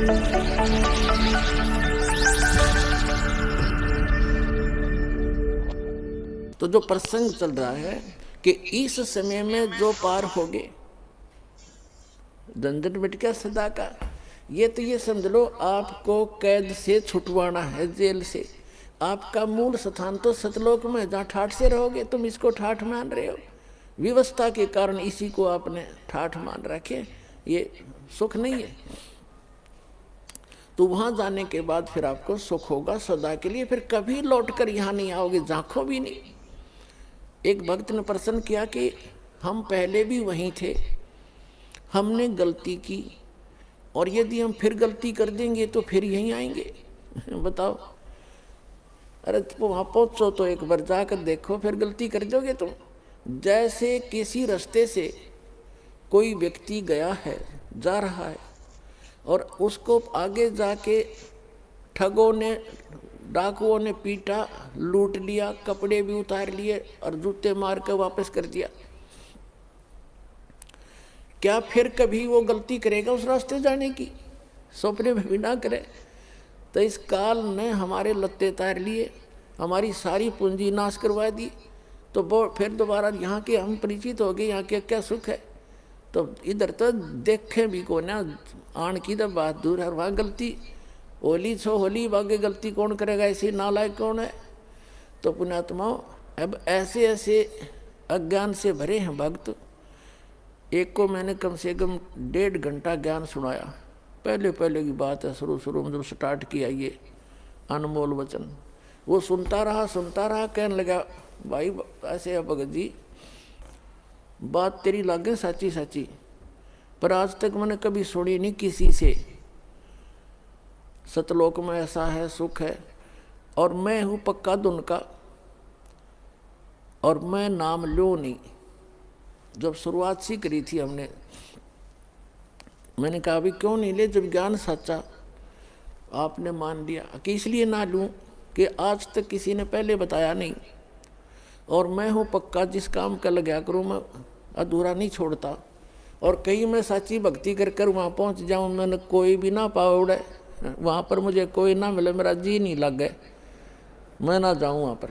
तो जो प्रसंग चल रहा है कि इस समय में जो पार हो गए, झंझट मिट गया सदा का। ये तो ये समझ लो आपको कैद से छुटवाना है, जेल से। आपका मूल स्थान तो सतलोक में, जहाँ ठाठ से रहोगे। तुम इसको ठाठ मान रहे हो, व्यवस्था के कारण इसी को आपने ठाठ मान रखे। ये सुख नहीं है। तो वहां जाने के बाद फिर आपको सुख होगा सदा के लिए, फिर कभी लौटकर यहाँ नहीं आओगे, झांको भी नहीं। एक भक्त ने प्रश्न किया कि हम पहले भी वहीं थे, हमने गलती की, और यदि हम फिर गलती कर देंगे तो फिर यहीं आएंगे। बताओ। अरे वहां पहुंचो तो एक बार जाकर देखो, फिर गलती कर दोगे तुम। जैसे किसी रास्ते से कोई व्यक्ति गया है, जा रहा है, और उसको आगे जाके ठगों ने, डाकुओं ने पीटा, लूट लिया, कपड़े भी उतार लिए और जूते मार कर वापस कर दिया। क्या फिर कभी वो गलती करेगा उस रास्ते जाने की? सपने में भी ना करे। तो इस काल ने हमारे लत्ते तार लिए, हमारी सारी पूंजी नाश करवा दी। तो वो फिर दोबारा यहाँ के हम परिचित हो गए, यहाँ के क्या सुख है। तो इधर तो देखें भी को ना, आन की तो बात दूर है। वहाँ गलती होली छो होली, बागे गलती कौन करेगा, ऐसी नालायक कौन है। तो पुण्यात्माओं, अब ऐसे ऐसे अज्ञान से भरे हैं भक्त। एक को मैंने कम से कम 1.5 घंटा ज्ञान सुनाया। पहले पहले की बात है, शुरू में जब स्टार्ट किया ये अनमोल वचन। वो सुनता रहा, कहने लगा भाई ऐसे है भगत जी, बात तेरी लागे सच्ची सच्ची, पर आज तक मैंने कभी सुनी नहीं किसी से। सतलोक में ऐसा है, सुख है, और मैं हूँ पक्का धुन का, और मैं नाम लो नहीं। जब शुरुआत सी करी थी हमने, मैंने कहा अभी क्यों नहीं ले, जब ज्ञान सच्चा आपने मान लिया। कि इसलिए ना लूँ कि आज तक किसी ने पहले बताया नहीं, और मैं हूँ पक्का, जिस काम का लगा करूँ मैं अधूरा नहीं छोड़ता। और कहीं मैं सच्ची भक्ति कर कर वहाँ पहुँच जाऊँ, मैंने कोई भी ना पाओ उड़े, वहाँ पर मुझे कोई ना मिले, मेरा जी नहीं लग गए, मैं ना जाऊँ वहाँ पर।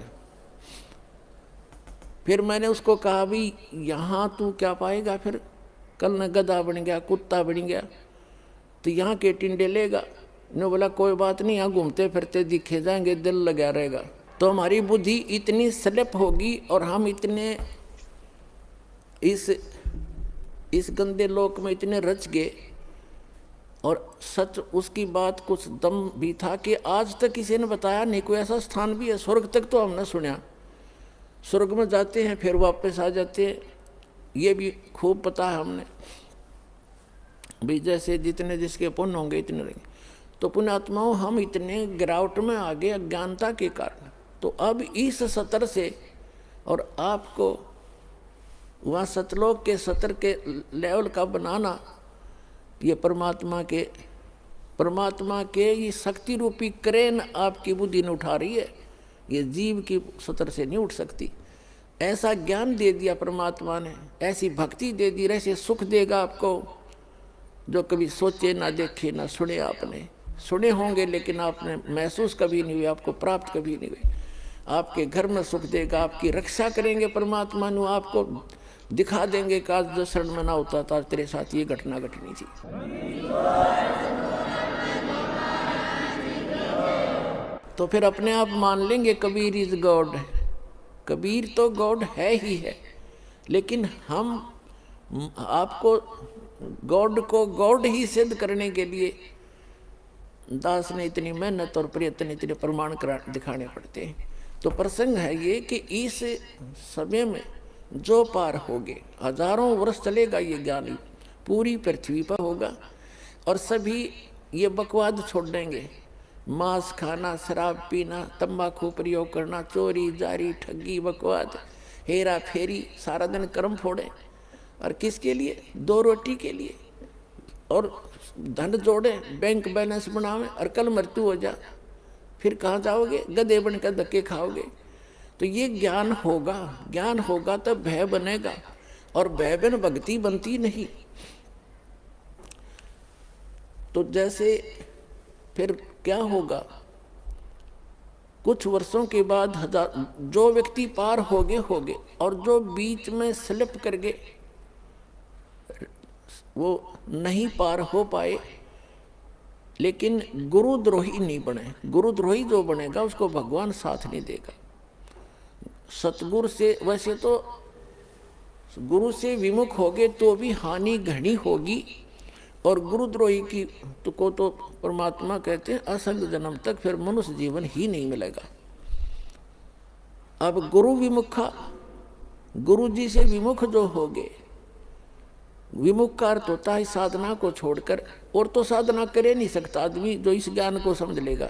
फिर मैंने उसको कहा भी यहाँ तू क्या पाएगा, फिर कल न गधा बन गया, कुत्ता बन गया, तो यहाँ के टिंडे लेगा। ने बोला कोई बात नहीं, यहाँ घूमते फिरते दिखे जाएंगे, दिल लगा रहेगा। तो हमारी बुद्धि इतनी स्लिप होगी और हम इतने इस गंदे लोक में इतने रच गए। और सच उसकी बात कुछ दम भी था कि आज तक किसी ने बताया नहीं। कोई ऐसा स्थान भी है, स्वर्ग तक तो हमने सुना, स्वर्ग में जाते हैं फिर वापस आ जाते हैं, ये भी खूब पता है हमने भी। जैसे जितने जिसके पुण्य होंगे इतने रहेंगे। तो पुण्यात्माओं, हम इतने गिरावट में आ गए अज्ञानता के कारण। तो अब इस सतर से, और आपको वहाँ सतलोक के सतर के लेवल का बनाना, ये परमात्मा के ये शक्ति रूपी क्रेन आपकी बुद्धि ने उठा रही है। ये जीव की सतर से नहीं उठ सकती। ऐसा ज्ञान दे दिया परमात्मा ने, ऐसी भक्ति दे दी, ऐसे सुख देगा आपको जो कभी सोचे ना देखे ना सुने। आपने सुने होंगे लेकिन आपने महसूस कभी नहीं हुए, आपको प्राप्त कभी नहीं हुए। आपके घर में सुख देगा, आपकी रक्षा करेंगे परमात्मा नु, आपको दिखा देंगे कि आज 10 शरण में ना होता था, तेरे साथ ये घटना घटनी थी। तो फिर अपने आप मान लेंगे कबीर इज गॉड। कबीर तो गॉड है ही है, लेकिन हम आपको गॉड को गॉड ही सिद्ध करने के लिए दास ने इतनी मेहनत और प्रयत्न, इतने प्रमाण दिखाने पड़ते हैं। तो प्रसंग है ये कि इस समय में जो पार होगे, हजारों वर्ष चलेगा ये ज्ञान, पूरी पृथ्वी पर होगा, और सभी ये बकवाद छोड़ देंगे। मांस खाना, शराब पीना, तंबाकू प्रयोग करना, चोरी जारी ठगी बकवाद हेरा फेरी, सारा दिन कर्म फोड़े। और किसके लिए? 2 रोटी के लिए। और धन जोड़े, बैंक बैलेंस बनावे, और कल मृत्यु हो जा, फिर कहाँ जाओगे? गधे बनकर धक्के खाओगे। तो ये ज्ञान होगा तब भय बनेगा, और भय बिन भक्ति बनती नहीं। तो जैसे फिर क्या होगा, कुछ वर्षों के बाद जो व्यक्ति पार हो गए और जो बीच में स्लिप कर गए वो नहीं पार हो पाए, लेकिन गुरुद्रोही नहीं बने। गुरुद्रोही जो बनेगा उसको भगवान साथ नहीं देगा। सतगुरु से, वैसे तो गुरु से विमुख होगे तो भी हानि घनी होगी, और गुरुद्रोही की तो परमात्मा कहते हैं असंग जन्म तक फिर मनुष्य जीवन ही नहीं मिलेगा। अब गुरु विमुखा, गुरु जी से विमुख जो हो गए, विमुख का अर्थ होता है साधना को छोड़कर, और तो साधना करे नहीं सकता आदमी जो इस ज्ञान को समझ लेगा।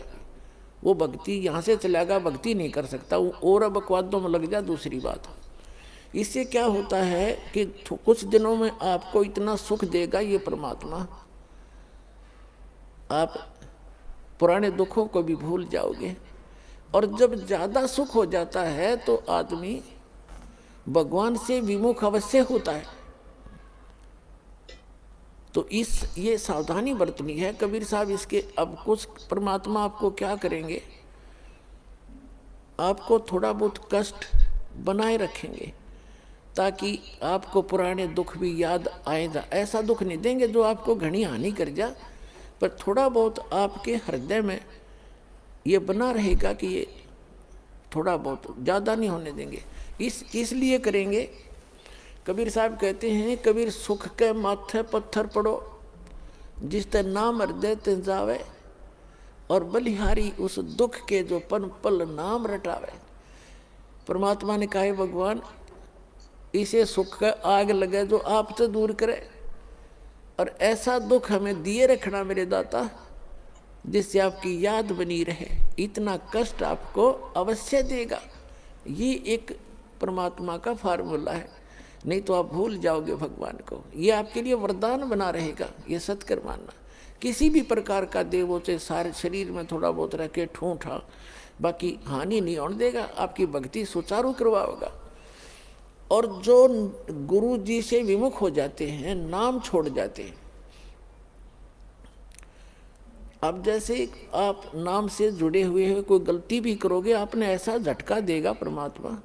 वो भक्ति यहाँ से चलेगा, भक्ति नहीं कर सकता, और अब बकवादों में लग जा दूसरी बात। इससे क्या होता है कि कुछ दिनों में आपको इतना सुख देगा ये परमात्मा, आप पुराने दुखों को भी भूल जाओगे। और जब ज़्यादा सुख हो जाता है तो आदमी भगवान से विमुख अवश्य होता है। तो ये सावधानी बरतनी है कबीर साहब इसके। अब कुछ परमात्मा आपको क्या करेंगे, आपको थोड़ा बहुत कष्ट बनाए रखेंगे ताकि आपको पुराने दुख भी याद आएगा। ऐसा दुख नहीं देंगे जो आपको घनी हानि कर जा, पर थोड़ा बहुत आपके हृदय में ये बना रहेगा कि ये थोड़ा बहुत, ज़्यादा नहीं होने देंगे। इसलिए करेंगे। कबीर साहब कहते हैं, कबीर सुख के माथे पत्थर पड़ो, जिस ते नाम हृदय ते जावे, और बलिहारी उस दुख के जो पन पल नाम रटावे। परमात्मा ने कहा भगवान इसे सुख का आग लगे जो आपसे दूर करे, और ऐसा दुख हमें दिए रखना मेरे दाता जिससे आपकी याद बनी रहे। इतना कष्ट आपको अवश्य देगा। ये एक परमात्मा का फार्मूला है, नहीं तो आप भूल जाओगे भगवान को। ये आपके लिए वरदान बना रहेगा, ये सत्कर मानना। किसी भी प्रकार का देवों से सारे शरीर में थोड़ा बहुत रह के ठूठा, बाकी हानि नहीं होने देगा, आपकी भक्ति सुचारू करवाओगा। और जो गुरु जी से विमुख हो जाते हैं, नाम छोड़ जाते हैं, अब जैसे आप नाम से जुड़े हुए हैं, कोई गलती भी करोगे आपने ऐसा झटका देगा परमात्मा,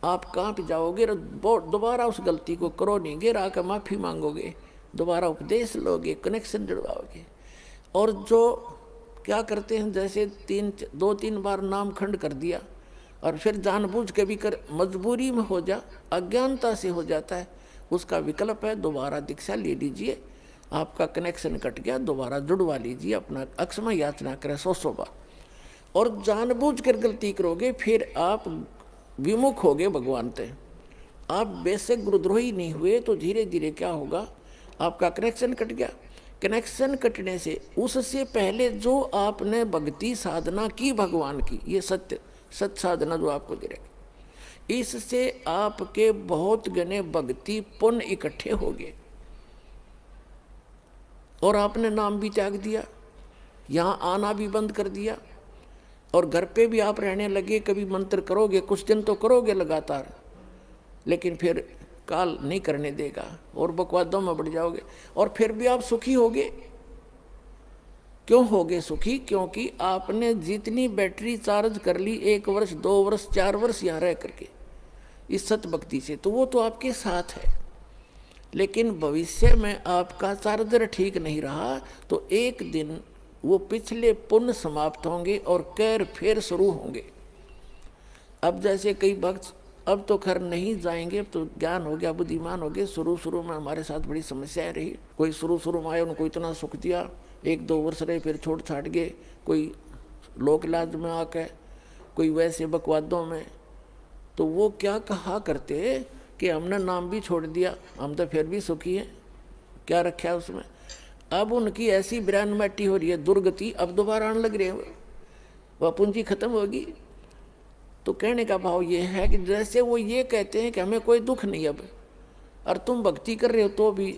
आप कांप जाओगे, दोबारा उस गलती को करो नहीं, गिर आकर माफ़ी मांगोगे, दोबारा उपदेश लोगे, कनेक्शन जुड़वाओगे। और जो क्या करते हैं, जैसे 2-3 बार नाम खंड कर दिया और फिर जानबूझ के भी कर, मजबूरी में हो जा, अज्ञानता से हो जाता है, उसका विकल्प है दोबारा दीक्षा ले लीजिए, आपका कनेक्शन कट गया, दोबारा जुड़वा लीजिए, अपना अक्षमा याचना करें 100 बार। और जानबूझ कर गलती करोगे फिर आप विमुख होगे भगवान से। आप बेशक गुरुद्रोही नहीं हुए तो धीरे धीरे क्या होगा, आपका कनेक्शन कट गया। कनेक्शन कटने से उससे पहले जो आपने भक्ति साधना की भगवान की, ये सत्य साधना जो आपको दे रही, इससे आपके बहुत गने भक्ति पुण्य इकट्ठे हो गए और आपने नाम भी त्याग दिया, यहाँ आना भी बंद कर दिया, और घर पे भी आप रहने लगे। कभी मंत्र करोगे, कुछ दिन तो करोगे लगातार, लेकिन फिर काल नहीं करने देगा और बकवादों में बढ़ जाओगे, और फिर भी आप सुखी होगे। क्यों होगे सुखी? क्योंकि आपने जितनी बैटरी चार्ज कर ली 1 वर्ष 2 वर्ष 4 वर्ष यहाँ रह करके इस सत भक्ति से, तो वो तो आपके साथ है। लेकिन भविष्य में आपका चार्जर ठीक नहीं रहा तो एक दिन वो पिछले पुण्य समाप्त होंगे और कैर फिर शुरू होंगे। अब जैसे कई भक्त अब तो खैर नहीं जाएंगे, अब तो ज्ञान हो गया, बुद्धिमान हो गए। शुरू में हमारे साथ बड़ी समस्याएं रही। कोई शुरू में आए, उनको इतना सुख दिया, 1-2 वर्ष रहे, फिर छोड़ छाट गए। कोई लोक लाज में आके, कोई वैसे बकवादों में। तो वो क्या कहा करते कि हमने नाम भी छोड़ दिया, हम तो फिर भी सुखी हैं, क्या रखा है उसमें। अब उनकी ऐसी बिरान मैटी हो रही है, दुर्गति, अब दोबारा आने लग रहे हैं, वह पूंजी खत्म होगी। तो कहने का भाव ये है कि जैसे वो ये कहते हैं कि हमें कोई दुख नहीं अब, और तुम भक्ति कर रहे हो तो भी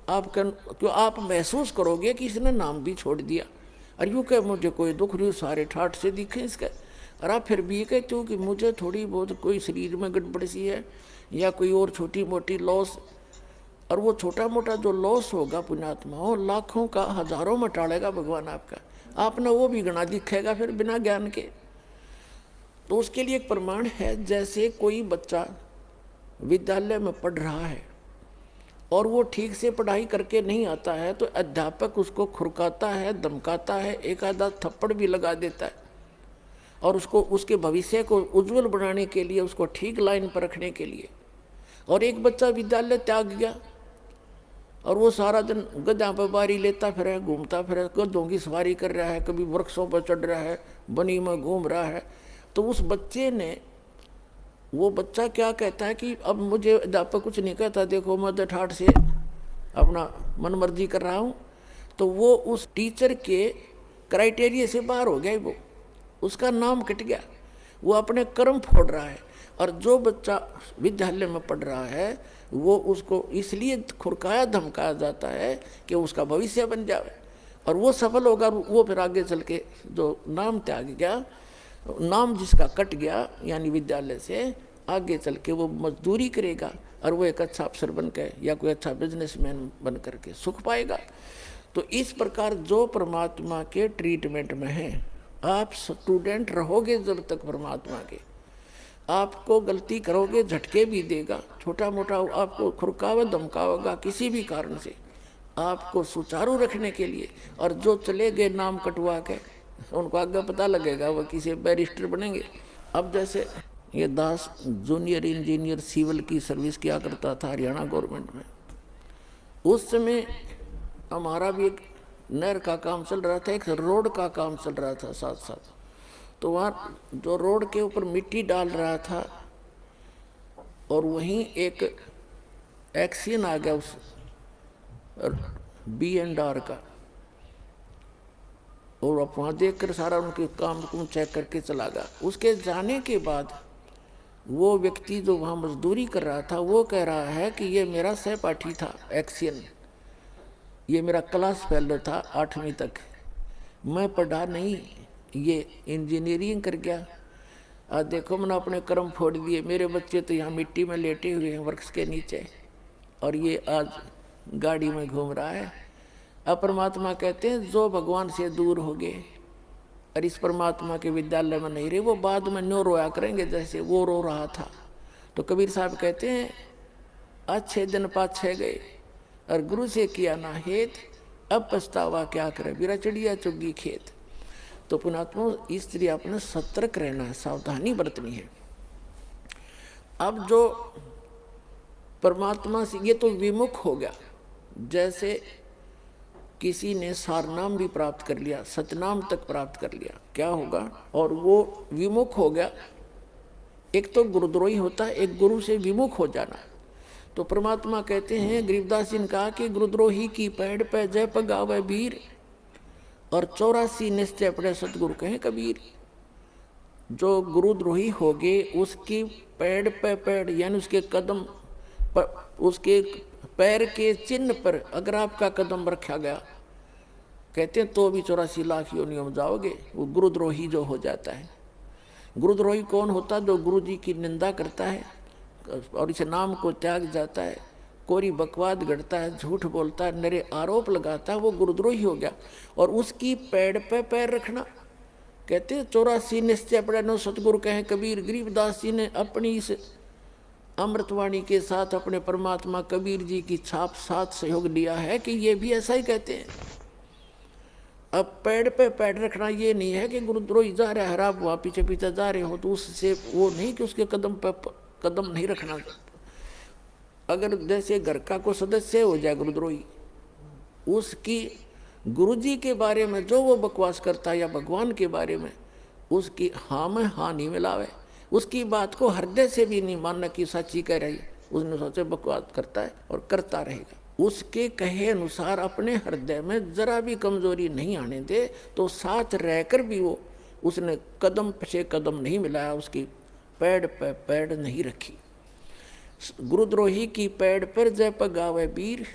क्यों आप महसूस करोगे कि इसने नाम भी छोड़ दिया, और यूँ कह मुझे कोई दुख नहीं, सारे ठाठ से दिखे इसका। और आप फिर भी ये कहते हो कि मुझे थोड़ी बहुत कोई शरीर में गड़बड़ सी है या कोई और छोटी मोटी लॉस, और वो छोटा मोटा जो लॉस होगा पुण्यात्माओं, लाखों का हजारों में टालेगा भगवान आपका। आपने वो भी गणा दिखेगा फिर बिना ज्ञान के। तो उसके लिए एक प्रमाण है, जैसे कोई बच्चा विद्यालय में पढ़ रहा है और वो ठीक से पढ़ाई करके नहीं आता है, तो अध्यापक उसको खुरकाता है, धमकाता है, एक आधा थप्पड़ भी लगा देता है, और उसको उसके भविष्य को उज्जवल बनाने के लिए, उसको ठीक लाइन पर रखने के लिए। और एक बच्चा विद्यालय त्याग गया और वो सारा दिन गधा पर बारी लेता फिर, घूमता फिर, गधों की सवारी कर रहा है, कभी वृक्षों पर चढ़ रहा है, बनी में घूम रहा है, तो उस बच्चे ने, वो बच्चा क्या कहता है कि अब मुझे अध्यापक कुछ नहीं कहता, देखो मैं ठाठ से अपना मन मर्जी कर रहा हूँ। तो वो उस टीचर के क्राइटेरिया से बाहर हो गया, वो उसका नाम कट गया, वो अपने कर्म फोड़ रहा है। और जो बच्चा विद्यालय में पढ़ रहा है वो उसको इसलिए खुरकाया धमकाया जाता है कि उसका भविष्य बन जाए, और वो सफल होगा। वो फिर आगे चल के जो नाम त्याग गया, नाम जिसका कट गया यानी विद्यालय से, आगे चल के वो मजदूरी करेगा और वो एक अच्छा अफसर बन के या कोई अच्छा बिजनेसमैन बन करके सुख पाएगा। तो इस प्रकार जो परमात्मा के ट्रीटमेंट में है, आप स्टूडेंट रहोगे जब तक परमात्मा के, आपको गलती करोगे झटके भी देगा, छोटा मोटा आपको खुरकावा धमकावेगा किसी भी कारण से, आपको सुचारू रखने के लिए। और जो चले गए नाम कटवा के, उनको आगे पता लगेगा वो किसी बैरिस्टर बनेंगे। अब जैसे ये दास जूनियर इंजीनियर सिविल की सर्विस किया करता था हरियाणा गवर्नमेंट में, उस समय हमारा भी एक नहर का काम चल रहा था, एक रोड का काम चल रहा था साथ साथ। तो वहाँ जो रोड के ऊपर मिट्टी डाल रहा था और वहीं एक एक्सीडेंट आ गया उस B&R का, और अब वहाँ देख कर सारा उनके काम को चेक करके चला गया। उसके जाने के बाद वो व्यक्ति जो वहाँ मजदूरी कर रहा था वो कह रहा है कि ये मेरा सहपाठी था एक्सीडेंट, ये मेरा क्लास फेलो था 8वीं तक, मैं पढ़ा नहीं, ये इंजीनियरिंग कर गया। आज देखो मैंने अपने कर्म फोड़ दिए, मेरे बच्चे तो यहाँ मिट्टी में लेटे हुए हैं वृक्ष के नीचे, और ये आज गाड़ी में घूम रहा है। अब परमात्मा कहते हैं जो भगवान से दूर हो गए और इस परमात्मा के विद्यालय में नहीं रहे, वो बाद में न्यो रोया करेंगे जैसे वो रो रहा था। तो कबीर साहब कहते हैं अच्छे दिन पाछे गए और गुरु से किया ना हेत, अब पछतावा क्या करे, बिरा चिड़िया चुगी खेत। तो पुणात्मा इस तरह अपने सतर्क रहना है, सावधानी बरतनी है। अब जो परमात्मा से ये तो विमुख हो गया, जैसे किसी ने सारनाम भी प्राप्त कर लिया, सतनाम तक प्राप्त कर लिया, क्या होगा, और वो विमुख हो गया। एक तो गुरुद्रोही होता है, एक गुरु से विमुख हो जाना। तो परमात्मा कहते हैं, गरीबदास जी ने कहा कि गुरुद्रोही की पैड़ पे जय पगावे वीर, और 84 निश्चय पड़े सतगुरु कहें कबीर। जो गुरुद्रोही हो गए उसकी पैड़ पे पैड़ यानी उसके कदम पर, उसके पैर के चिन्ह पर अगर आपका कदम रखा गया, कहते हैं तो भी 84 लाख योनियों में जाओगे। वो गुरुद्रोही जो हो जाता है। गुरुद्रोही कौन होता है? जो गुरु जी की निंदा करता है और इस नाम को त्याग जाता है, कोरी बकवाद गढ़ता है, झूठ बोलता है, नरे आरोप लगाता है, वो गुरुद्रोही हो गया। और उसकी पैड़ पे पैर रखना, कहते हैं 84 निश्चय पड़े नो सतगुरु कहे कबीर। गरीबदास जी ने अपनी इस अमृतवाणी के साथ अपने परमात्मा कबीर जी की छाप साथ सहयोग लिया है कि ये भी ऐसा ही कहते हैं। अब पैड़ पे पैड़ रखना ये नहीं है कि गुरुद्रोही जा रहा है, आप वहाँ पीछे पीछे जा रहे हो तो उससे वो नहीं कि उसके कदम पे कदम नहीं रखना। अगर जैसे घर का कोई सदस्य हो जाए गुरुद्रोही, उसकी गुरु जी के बारे में जो वो बकवास करता है या भगवान के बारे में, उसकी हाँ में हाँ नहीं मिलावे, उसकी बात को हृदय से भी नहीं मानना कि सच्ची कह रही, उसने सोचे बकवास करता है और करता रहेगा। उसके कहे अनुसार अपने हृदय में जरा भी कमजोरी नहीं आने दे, तो साथ रहकर भी वो उसने कदम से कदम नहीं मिलाया, उसकी पैड़ पे पैड़ नहीं रखी। गुरुद्रोही की पैड़ पर जय पगावे वीर,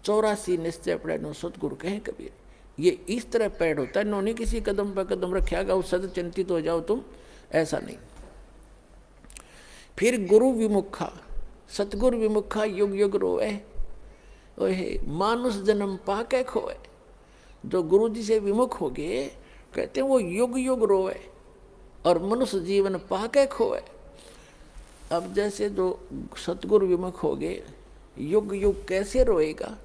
84 निश्चय पड़े नो सतगुरु कहे कबीर। ये इस तरह पैड़ होता है, इन्होंने किसी कदम पर कदम रखेगा उससे तो चिंतित हो जाओ तुम, ऐसा नहीं। फिर गुरु विमुखा, सतगुरु विमुखा युग युग रोए, ओहे मानुष जन्म पाके खोए। जो गुरु जी से विमुख हो गए कहते हैं वो युग युग रोए और मनुष्य जीवन पाके खोए। अब जैसे जो सतगुरु विमुख हो गए युग युग कैसे रोएगा।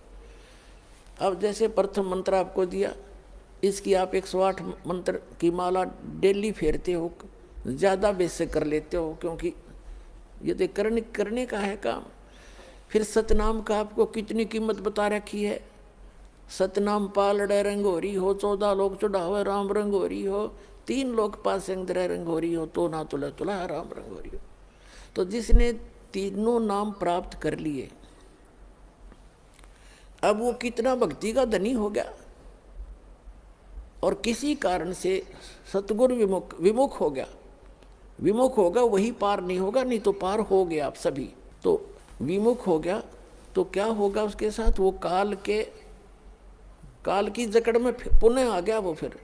अब जैसे प्रथम मंत्र आपको दिया, इसकी आप 108 मंत्र की माला डेली फेरते हो, ज़्यादा बेस कर लेते हो, क्योंकि ये तो करने का है काम। फिर सतनाम का आपको कितनी कीमत बता रखी है। सतनाम पालड़े रंगोरी हो, 14 लोग चढ़ावे राम रंगोरी हो, 3 लोग पास अंदर रंगोरी हो, तो ना तुला तुला राम रंगोरी हो। तो जिसने तीनों नाम प्राप्त कर लिए अब वो कितना भक्ति का धनी हो गया। और किसी कारण से सतगुरु विमुख हो गया, विमुख होगा वही पार नहीं होगा, नहीं तो पार हो गया आप सभी। तो विमुख हो गया तो क्या होगा उसके साथ, वो काल की जकड़ में पुनः आ गया वो। फिर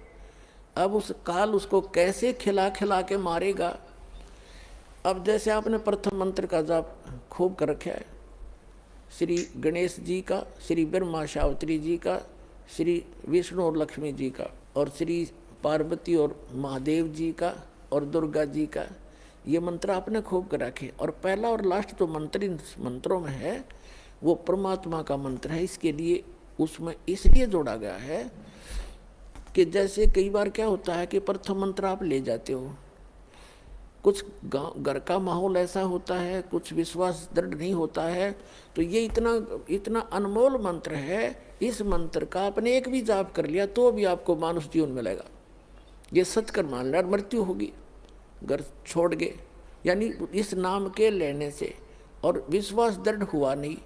अब उस काल उसको कैसे खिला खिला के मारेगा। अब जैसे आपने प्रथम मंत्र का जाप खूब कर रखा है, श्री गणेश जी का, श्री ब्रह्मा सावित्री जी का, श्री विष्णु और लक्ष्मी जी का, और श्री पार्वती और महादेव जी का, और दुर्गा जी का, ये मंत्र आपने खूब कर रखे। और पहला और लास्ट जो मंत्र इन मंत्रों में है वो परमात्मा का मंत्र है। इसके लिए उसमें इसलिए जोड़ा गया है कि जैसे कई बार क्या होता है कि प्रथम मंत्र आप ले जाते हो, कुछ घर का माहौल ऐसा होता है, कुछ विश्वास दृढ़ नहीं होता है, तो ये इतना अनमोल मंत्र है, इस मंत्र का आपने एक भी जाप कर लिया तो भी आपको मानुष जीवन मिलेगा। ये सत्कर मान लिया और मृत्यु होगी, घर छोड़ गए, यानी इस नाम के लेने से और विश्वास दृढ़ हुआ नहीं,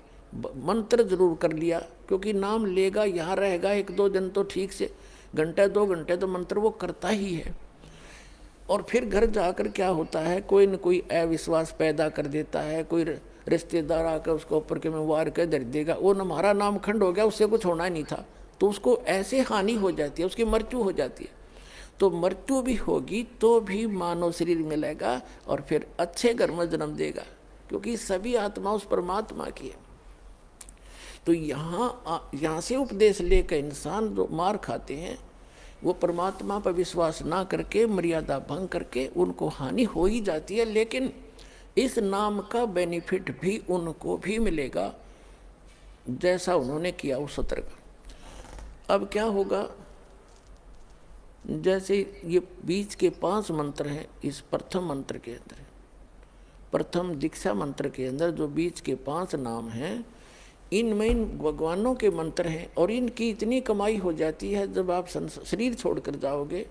मंत्र जरूर कर लिया, क्योंकि नाम लेगा यहाँ रहेगा 1-2 दिन तो ठीक से, घंटे 2 घंटे तो मंत्र वो करता ही है। और फिर घर जाकर क्या होता है, कोई न कोई अविश्वास पैदा कर देता है, कोई रिश्तेदार आकर उसको ऊपर के में वार कर दर देगा, वो न हमारा नाम खंड हो गया, उससे कुछ होना ही नहीं था, तो उसको ऐसे हानि हो जाती है, उसकी मृत्यु हो जाती है। तो मृत्यु भी होगी तो भी मानव शरीर मिलेगा और फिर अच्छे घर में जन्म देगा, क्योंकि सभी आत्मा उस परमात्मा की है। तो यहाँ से उपदेश लेकर इंसान जो मार खाते हैं वो परमात्मा पर विश्वास ना करके, मर्यादा भंग करके उनको हानि हो ही जाती है। लेकिन इस नाम का बेनिफिट भी उनको भी मिलेगा जैसा उन्होंने किया उस सत्र का। अब क्या होगा, जैसे ये बीच के 5 मंत्र हैं, इस प्रथम मंत्र के अंदर, प्रथम दीक्षा मंत्र के अंदर जो बीच के 5 नाम हैं, इनमें इन भगवानों के मंत्र हैं और इनकी इतनी कमाई हो जाती है। जब आप शरीर छोड़कर जाओगे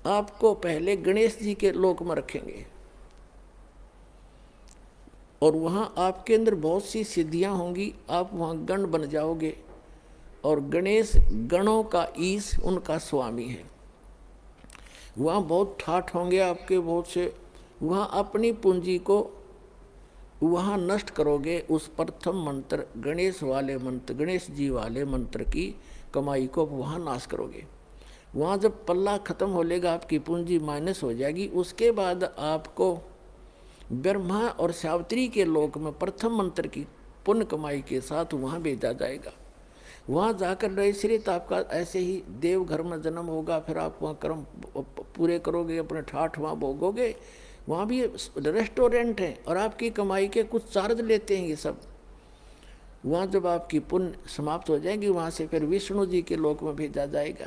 आपको पहले गणेश जी के लोक में रखेंगे और वहाँ आपके अंदर बहुत सी सिद्धियाँ होंगी, आप वहाँ गण बन जाओगे और गणेश गणों का ईश उनका स्वामी है। वहाँ बहुत ठाठ होंगे आपके बहुत से, वहाँ अपनी पूंजी को वहाँ नष्ट करोगे। उस प्रथम मंत्र गणेश वाले मंत्र, गणेश जी वाले मंत्र की कमाई को वहाँ नाश करोगे। वहाँ जब पल्ला खत्म हो लेगा, आपकी पूंजी माइनस हो जाएगी, उसके बाद आपको ब्रह्मा और सावित्री के लोक में प्रथम मंत्र की पुण्य कमाई के साथ वहाँ भेजा जाएगा। वहाँ जाकर नैश्रित आपका ऐसे ही देव घर में जन्म होगा, फिर आप वहाँ कर्म पूरे करोगे, अपने ठाठ वहाँ भोगोगे। वहाँ भी रेस्टोरेंट हैं और आपकी कमाई के कुछ चार्ज लेते हैं ये सब। वहाँ जब आपकी पुण्य समाप्त हो जाएगी, वहाँ से फिर विष्णु जी के लोक में भेजा जाएगा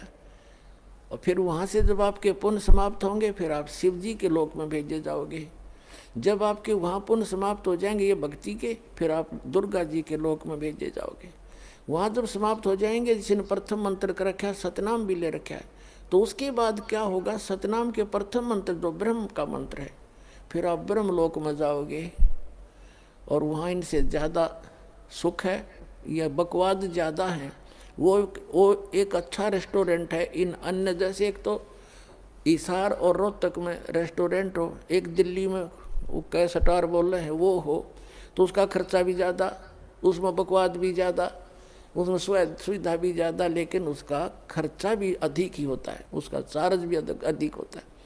और फिर वहाँ से जब आपके पुण्य समाप्त होंगे फिर आप शिव जी के लोक में भेजे जाओगे। जब आपके वहाँ पुण्य समाप्त हो जाएंगे ये भक्ति के, फिर आप दुर्गा जी के लोक में भेजे जाओगे। वहाँ जब समाप्त हो जाएंगे, जिसने प्रथम मंत्र का रखा है, सतनाम भी ले रखा है, तो उसके बाद क्या होगा, सतनाम के प्रथम मंत्र जो ब्रह्म का मंत्र है, फिर आप ब्रह्म लोक में जाओगे और वहाँ इनसे ज़्यादा सुख है या बकवाद ज़्यादा है। वो एक अच्छा रेस्टोरेंट है। इन अन्य जैसे एक तो हिसार और रोहतक में रेस्टोरेंट हो, एक दिल्ली में वो कैसटार बोल रहे हैं वो हो, तो उसका खर्चा भी ज़्यादा, उसमें बकवाद भी ज़्यादा, उसमें सुविधा भी ज़्यादा, लेकिन उसका खर्चा भी अधिक ही होता है, उसका चार्ज भी अधिक होता है।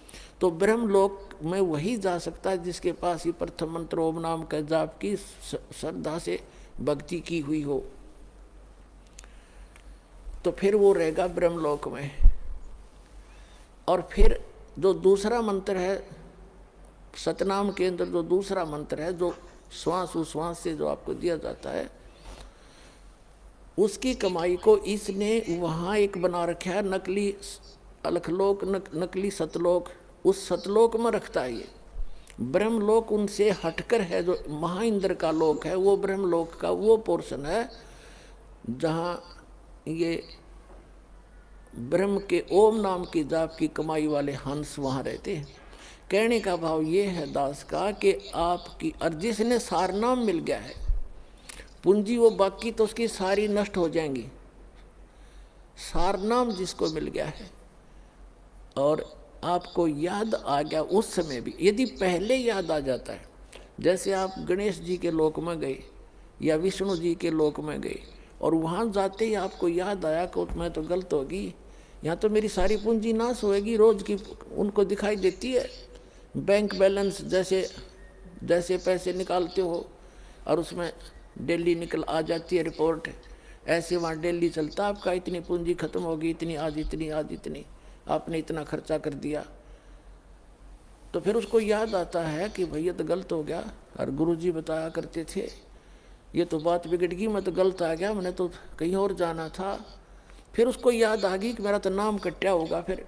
तो ब्रह्मलोक में वही जा सकता है जिसके पास ही प्रथम मंत्र ओम नाम का जाप की श्रद्धा से भक्ति की हुई हो। तो फिर वो रहेगा ब्रह्मलोक में। और फिर जो दूसरा मंत्र है सतनाम के अंदर, जो दूसरा मंत्र है जो श्वास उश्वास से जो आपको दिया जाता है, उसकी कमाई को इसने वहाँ एक बना रखा है नकली अलखलोक, नकली सतलोक। उस सतलोक में रखता है ये। ब्रह्मलोक उनसे हटकर है, जो महाइंद्र का लोक है, वो ब्रह्मलोक का वो पोर्शन है जहाँ ये ब्रह्म के ओम नाम की जाप की कमाई वाले हंस वहाँ रहते हैं। कहने का भाव ये है दास का कि आपकी और जिसने सारनाम मिल गया है पूंजी, वो बाकी तो उसकी सारी नष्ट हो जाएंगी। सारनाम जिसको मिल गया है और आपको याद आ गया उस समय भी, यदि पहले याद आ जाता है, जैसे आप गणेश जी के लोक में गए या विष्णु जी के लोक में गए और वहाँ जाते ही आपको याद आया कि मैं तो गलत होगी, यहाँ तो मेरी सारी पूंजी नाश होएगी, रोज की उनको दिखाई देती है। बैंक बैलेंस जैसे जैसे पैसे निकालते हो और उसमें डेली निकल आ जाती है रिपोर्ट, ऐसे वहाँ डेली चलता आपका इतनी पूंजी खत्म होगी, इतनी आज इतनी, आज इतनी, आपने इतना खर्चा कर दिया। तो फिर उसको याद आता है कि भैया तो गलत हो गया, और गुरुजी बताया करते थे ये तो बात बिगड़ गई, मैं तो गलत आ गया, मैंने तो कहीं और जाना था। फिर उसको याद आ गई कि मेरा तो नाम कट्या होगा, फिर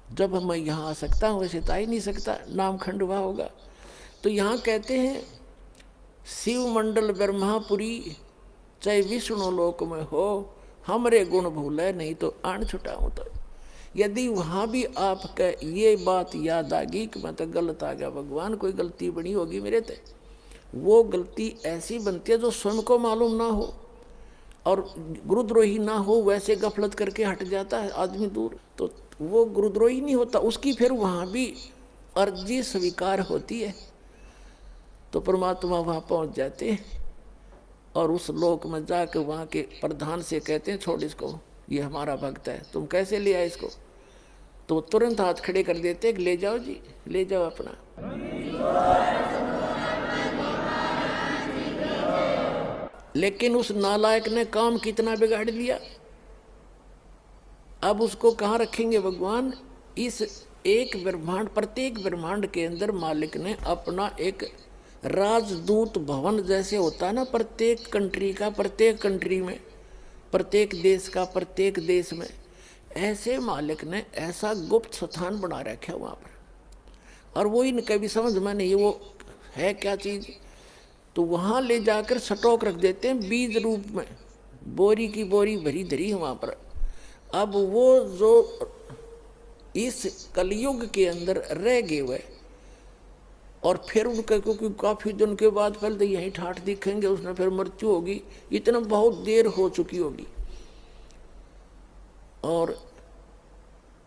जब मैं यहाँ आ सकता हूँ वैसे तो आ ही नहीं सकता, नाम खंडवा होगा। तो यहाँ कहते हैं शिव मंडल ब्रह्मापुरी चाहे विष्णु लोक में हो, हमरे गुण भूले नहीं तो आन छुटाऊँ। तो यदि वहाँ भी आपका ये बात याद आ गई कि मैं तो गलत आ गया, भगवान कोई गलती बनी होगी मेरे ते, वो गलती ऐसी बनती है जो स्वयं को मालूम ना हो और गुरुद्रोही ना हो, वैसे गफलत करके हट जाता है आदमी दूर, तो वो गुरुद्रोही नहीं होता, उसकी फिर वहाँ भी अर्जी स्वीकार होती है। तो परमात्मा वहाँ पहुँच जाते हैं और उस लोक में जाकर वहाँ के प्रधान से कहते हैं छोड़ इसको, ये हमारा भक्त है, तुम कैसे ले आए इसको? तो तुरंत हाथ खड़े कर देते हैं, ले जाओ जी, ले जाओ अपना। लेकिन उस नालायक ने काम कितना बिगाड़ दिया। अब उसको कहाँ रखेंगे भगवान? इस एक ब्रह्मांड, प्रत्येक ब्रह्मांड के अंदर मालिक ने अपना एक राजदूत भवन जैसे होता है ना, प्रत्येक कंट्री का, प्रत्येक कंट्री में, प्रत्येक देश का, प्रत्येक देश में, ऐसे मालिक ने ऐसा गुप्त स्थान बना रखा है वहाँ पर। और वो इनका भी समझ में नहीं वो है क्या चीज़, तो वहाँ ले जाकर स्टॉक रख देते हैं बीज रूप में, बोरी की बोरी भरी धरी है वहाँ पर। अब वो जो इस कलयुग के अंदर रह गए हुए और फिर उनका, क्योंकि काफ़ी दिन के बाद पहले तो यहीं ठाठ दिखेंगे, उसने फिर मृत्यु होगी, इतना बहुत देर हो चुकी होगी और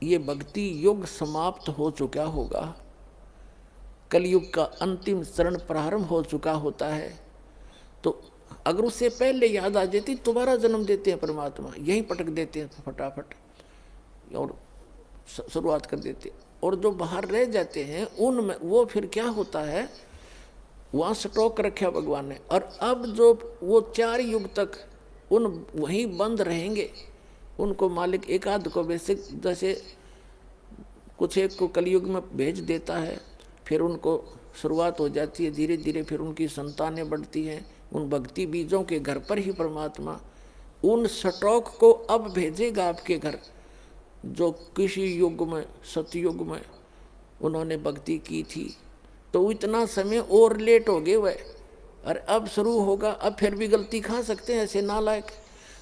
ये भक्ति युग समाप्त हो चुका होगा, कलयुग का अंतिम चरण प्रारंभ हो चुका होता है। तो अगर उससे पहले याद आ जाती, दोबारा जन्म देते हैं परमात्मा, यहीं पटक देते हैं फटाफट और शुरुआत कर देते हैं। और जो बाहर रह जाते हैं उनमें वो फिर क्या होता है, वहाँ स्टॉक रखा भगवान ने। और अब जो वो 4 युग तक उन वहीं बंद रहेंगे, उनको मालिक एक आध को बेसिक जैसे कुछ एक को कलयुग में भेज देता है, फिर उनको शुरुआत हो जाती है, धीरे धीरे फिर उनकी संतानें बढ़ती हैं, उन भक्ति बीजों के घर पर ही परमात्मा उन स्टॉक को अब भेजेगा आपके घर, जो किसी युग में, सतयुग में उन्होंने भक्ति की थी। तो इतना समय और लेट हो गए वह, और अब शुरू होगा, अब फिर भी गलती खा सकते हैं ऐसे नालायक।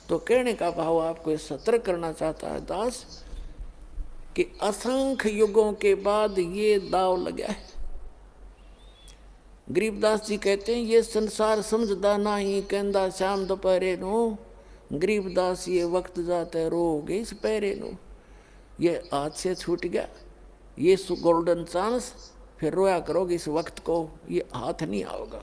तो कहने का भाव आपको सतर्क करना चाहता है दास कि असंख्य युगों के बाद ये दाव लगा है। गरीबदास जी कहते हैं ये संसार समझदा नहीं, कहंदा शाम दोपहरे नो, गरीबदास ये वक्त जाते रोगे इस पैरे नो। ये हाथ से छूट गया ये गोल्डन चांस, फिर रोया करोगे इस वक्त को, ये हाथ नहीं आओगा।